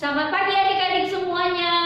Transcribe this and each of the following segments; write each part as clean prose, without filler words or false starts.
Selamat pagi adik-adik semuanya.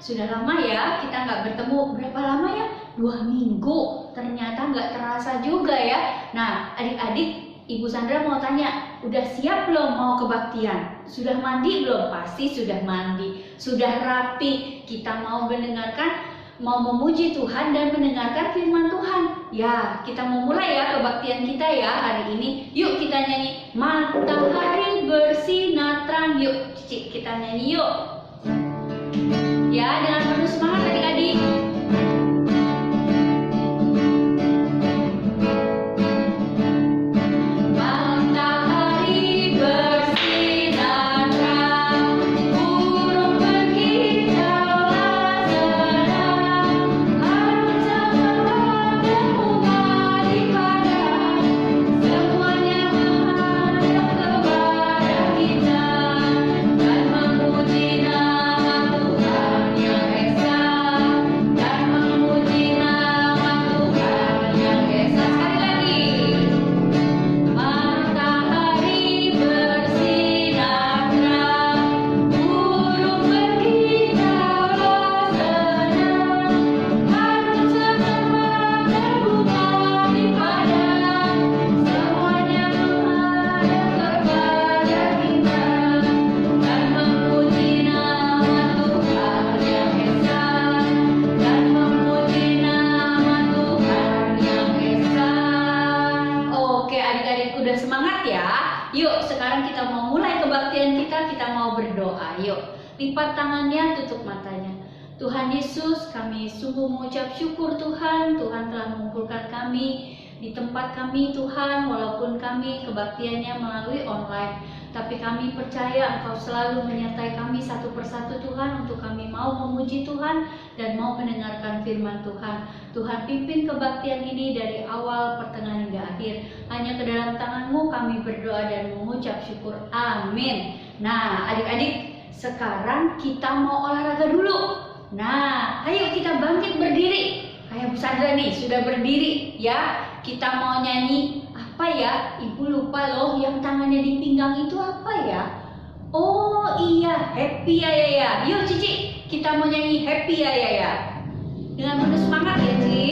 Sudah lama ya kita nggak bertemu. Berapa lama ya? 2 minggu. Ternyata nggak terasa juga ya. Nah adik-adik, Ibu Sandra mau tanya, udah siap belum mau kebaktian? Sudah mandi belum? Pasti sudah mandi. Sudah rapi. Kita mau mendengarkan, mau memuji Tuhan dan mendengarkan firman Tuhan. Ya, kita mau mulai ya kebaktian kita ya hari ini. Yuk kita nyanyi Matahari bersinar terang. Yuk Cici, kita nyanyi yuk. Ya, dengan penuh semangat adik-adik. Udah semangat ya? Yuk sekarang kita mau mulai kebaktian kita mau berdoa. Yuk lipat tangannya, tutup matanya. Tuhan Yesus, kami sungguh mengucap syukur Tuhan. Tuhan telah mengumpulkan kami di tempat kami Tuhan, walaupun kami kebaktiannya melalui online, tapi kami percaya Engkau selalu menyertai kami satu persatu Tuhan, untuk kami mau memuji Tuhan dan mau mendengarkan firman Tuhan. Tuhan pimpin kebaktian ini dari awal, pertengahan hingga akhir. Hanya ke dalam tangan-Mu kami berdoa dan mengucap syukur. Amin. Nah adik-adik, sekarang kita mau olahraga dulu. Nah ayo kita bangkit berdiri. Kayak Bu Sandra nih sudah berdiri ya. Kita mau nyanyi apa ya? Ibu lupa loh, yang tangannya di pinggang itu apa ya? Oh iya, happy ya ya ya. Yuk Cici, kita mau nyanyi happy ya ya ya. Dengan penuh semangat ya Cici.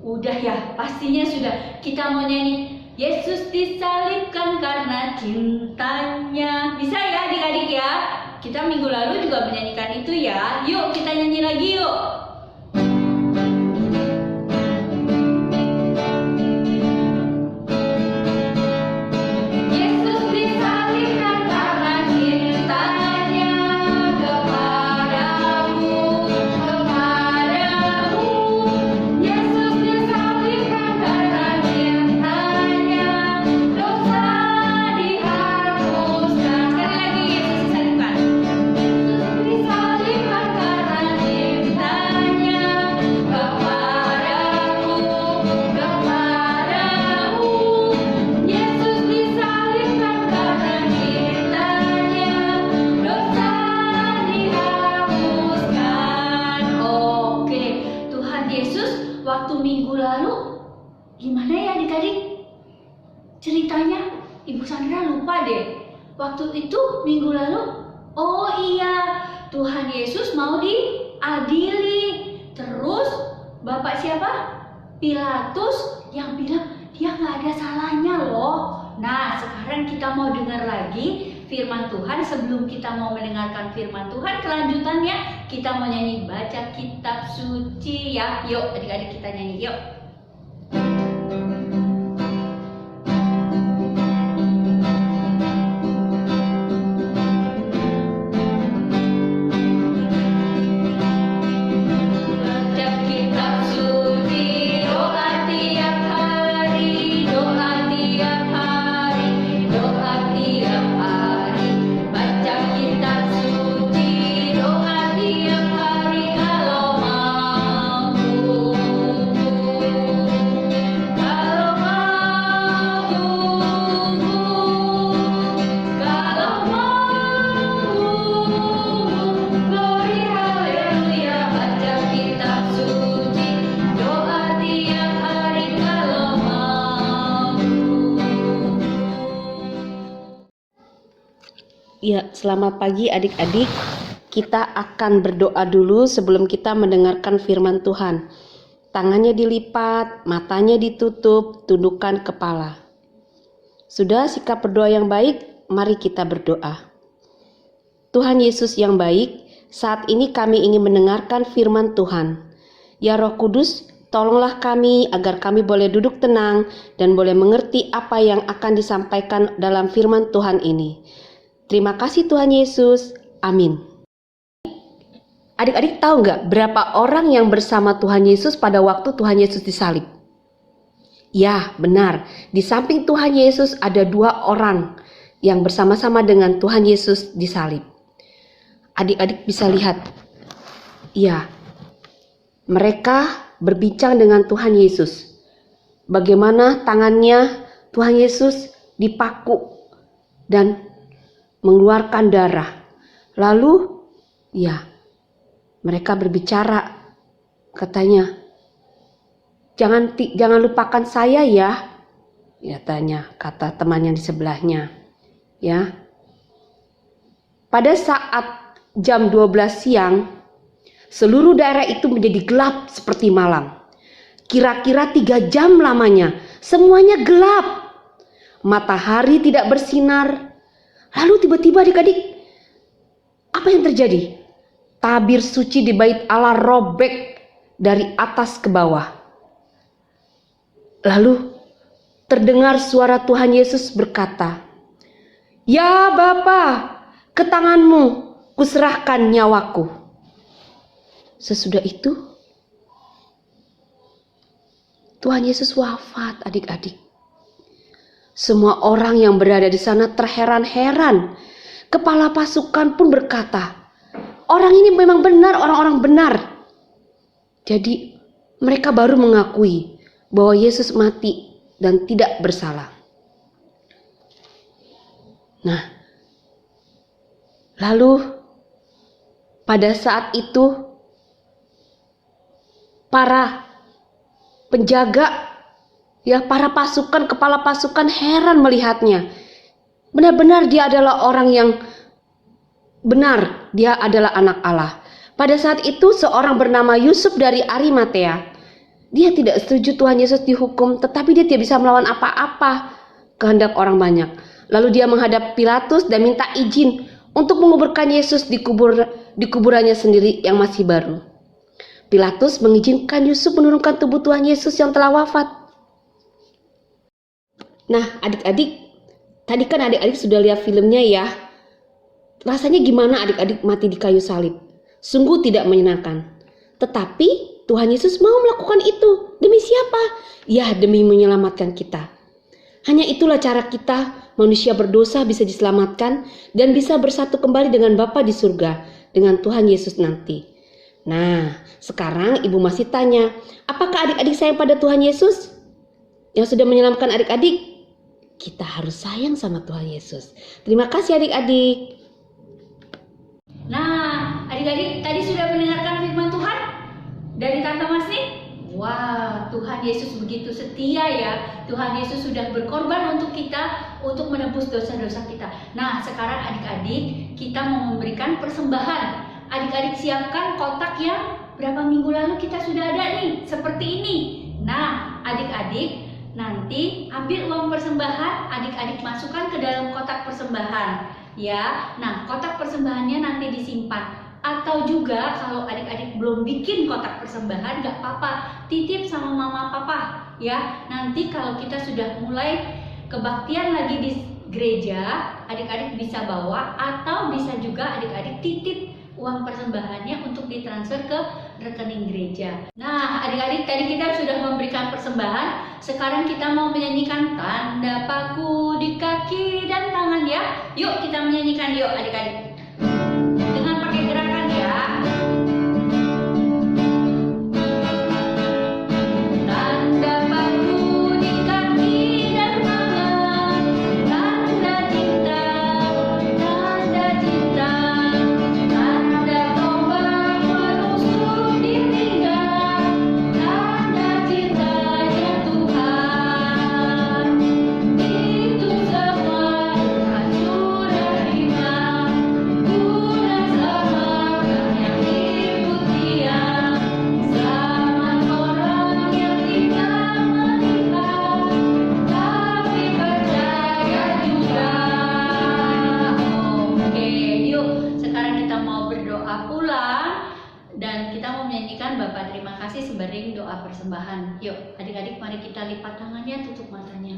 Udah ya, pastinya sudah. Kita mau nyanyi Yesus disalibkan karena cintanya. Bisa ya adik-adik ya? Kita minggu lalu juga menyanyikan itu ya. Yuk kita nyanyi lagi yuk. Salibkan Gimana ya adik-adik? Ceritanya Ibu Sandra lupa deh. Waktu itu minggu lalu, oh iya, Tuhan Yesus mau diadili. Terus Bapak siapa? Pilatus yang bilang dia nggak ada salahnya loh. Nah, sekarang kita mau dengar lagi firman Tuhan. Sebelum kita mau mendengarkan firman Tuhan, kelanjutannya kita mau nyanyi baca kitab suci ya. Yuk adik-adik kita nyanyi yuk. Ya, selamat pagi adik-adik. Kita akan berdoa dulu sebelum kita mendengarkan firman Tuhan. Tangannya dilipat, matanya ditutup, tundukkan kepala. Sudah sikap berdoa yang baik, mari kita berdoa. Tuhan Yesus yang baik, saat ini kami ingin mendengarkan firman Tuhan. Ya Roh Kudus, tolonglah kami agar kami boleh duduk tenang dan boleh mengerti apa yang akan disampaikan dalam firman Tuhan ini. Terima kasih Tuhan Yesus. Amin. Adik-adik tahu nggak berapa orang yang bersama Tuhan Yesus pada waktu Tuhan Yesus disalib? Ya, benar. Di samping Tuhan Yesus ada 2 orang yang bersama-sama dengan Tuhan Yesus disalib. Adik-adik bisa lihat. Ya, mereka berbincang dengan Tuhan Yesus. Bagaimana tangannya Tuhan Yesus dipaku dan mengeluarkan darah. Lalu, ya, mereka berbicara, katanya, jangan lupakan saya ya, katanya, kata teman yang di sebelahnya. Ya, pada saat jam 12 siang, seluruh daerah itu menjadi gelap seperti malam. Kira-kira 3 jam lamanya, semuanya gelap. Matahari tidak bersinar. Lalu tiba-tiba adik-adik, apa yang terjadi? Tabir suci di bait Allah robek dari atas ke bawah. Lalu terdengar suara Tuhan Yesus berkata, "Ya Bapa, ke tanganmu kuserahkan nyawaku." Sesudah itu, Tuhan Yesus wafat adik-adik. Semua orang yang berada di sana terheran-heran. Kepala pasukan pun berkata, orang ini memang benar, orang-orang benar. Jadi mereka baru mengakui bahwa Yesus mati dan tidak bersalah. Nah, lalu pada saat itu para penjaga, para pasukan, kepala pasukan heran melihatnya. Benar-benar dia adalah orang yang benar, dia adalah anak Allah. Pada saat itu seorang bernama Yusuf dari Arimatea, dia tidak setuju Tuhan Yesus dihukum, tetapi dia tidak bisa melawan apa-apa kehendak orang banyak. Lalu dia menghadap Pilatus dan minta izin untuk menguburkan Yesus di kuburannya sendiri yang masih baru. Pilatus mengizinkan Yusuf menurunkan tubuh Tuhan Yesus yang telah wafat. Nah, adik-adik, tadi kan adik-adik sudah lihat filmnya ya. Rasanya gimana adik-adik mati di kayu salib? Sungguh tidak menyenangkan. Tetapi Tuhan Yesus mau melakukan itu. Demi siapa? Ya, demi menyelamatkan kita. Hanya itulah cara kita, manusia berdosa, bisa diselamatkan dan bisa bersatu kembali dengan Bapa di surga, dengan Tuhan Yesus nanti. Nah, sekarang ibu masih tanya, apakah adik-adik sayang pada Tuhan Yesus yang sudah menyelamatkan adik-adik? Kita harus sayang sama Tuhan Yesus. Terima kasih adik-adik. Nah, adik-adik tadi sudah mendengarkan firman Tuhan dari Tante Masni? Wah, Tuhan Yesus begitu setia ya. Tuhan Yesus sudah berkorban untuk kita, untuk menebus dosa-dosa kita. Nah, sekarang adik-adik, kita mau memberikan persembahan. Adik-adik siapkan kotak yang berapa minggu lalu kita sudah ada nih, seperti ini. Nah, adik-adik nanti ambil uang persembahan, adik-adik masukkan ke dalam kotak persembahan. Ya, nah kotak persembahannya nanti disimpan. Atau juga kalau adik-adik belum bikin kotak persembahan, gak apa-apa, titip sama mama papa ya. Nanti kalau kita sudah mulai kebaktian lagi di gereja, adik-adik bisa bawa, atau bisa juga adik-adik titip uang persembahannya untuk ditransfer ke rekening gereja. Nah, adik-adik tadi kita sudah memberikan persembahan. Sekarang kita mau menyanyikan tanda paku di kaki dan tangan ya. Yuk kita menyanyikan yuk adik-adik. Dengan pakai gerakan ya. Tanda paku di kaki dan tangan, tanda cinta, tanda cinta, tanda tombak menusuk di pinggang, tanda cintanya Tuhan. Itu semua Tuhan sudah berikan, guna selamatkan yang ikut Dia, selamat orang yang tidak melihat tapi percaya juga. Oke, yuk sekarang kita mau berdoa pulang dan kita mau menyanyikan Bapa terima kasih sembering doa persembahan. Yuk adik-adik mari kita lipat tangannya, tutup matanya.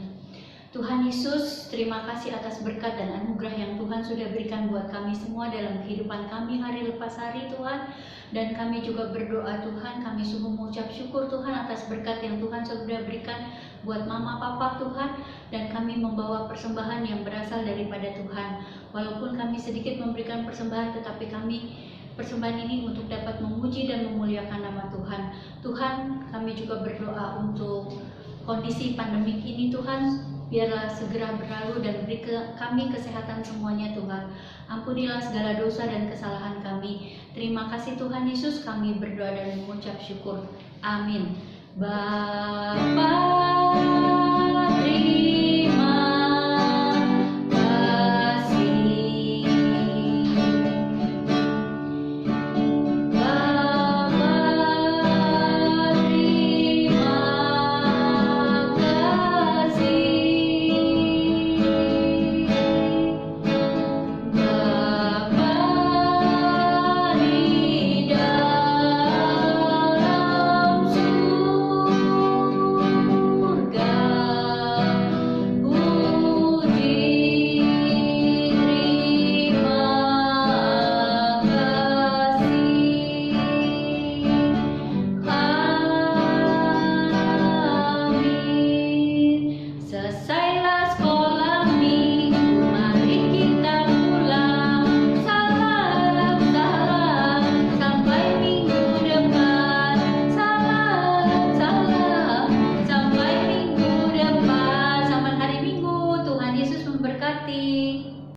Tuhan Yesus, terima kasih atas berkat dan anugerah yang Tuhan sudah berikan buat kami semua dalam kehidupan kami hari lepas hari Tuhan. Dan kami juga berdoa Tuhan, kami sungguh mengucap syukur Tuhan atas berkat yang Tuhan sudah berikan buat mama papa Tuhan. Dan kami membawa persembahan yang berasal daripada Tuhan. Walaupun kami sedikit memberikan persembahan, tetapi kami persembahan ini untuk dapat memuji dan memuliakan nama Tuhan. Tuhan, kami juga berdoa untuk kondisi pandemik ini Tuhan, biarlah segera berlalu dan beri kami kesehatan semuanya Tuhan. Ampunilah segala dosa dan kesalahan kami. Terima kasih Tuhan Yesus, kami berdoa dan mengucap syukur. Amin. Bapa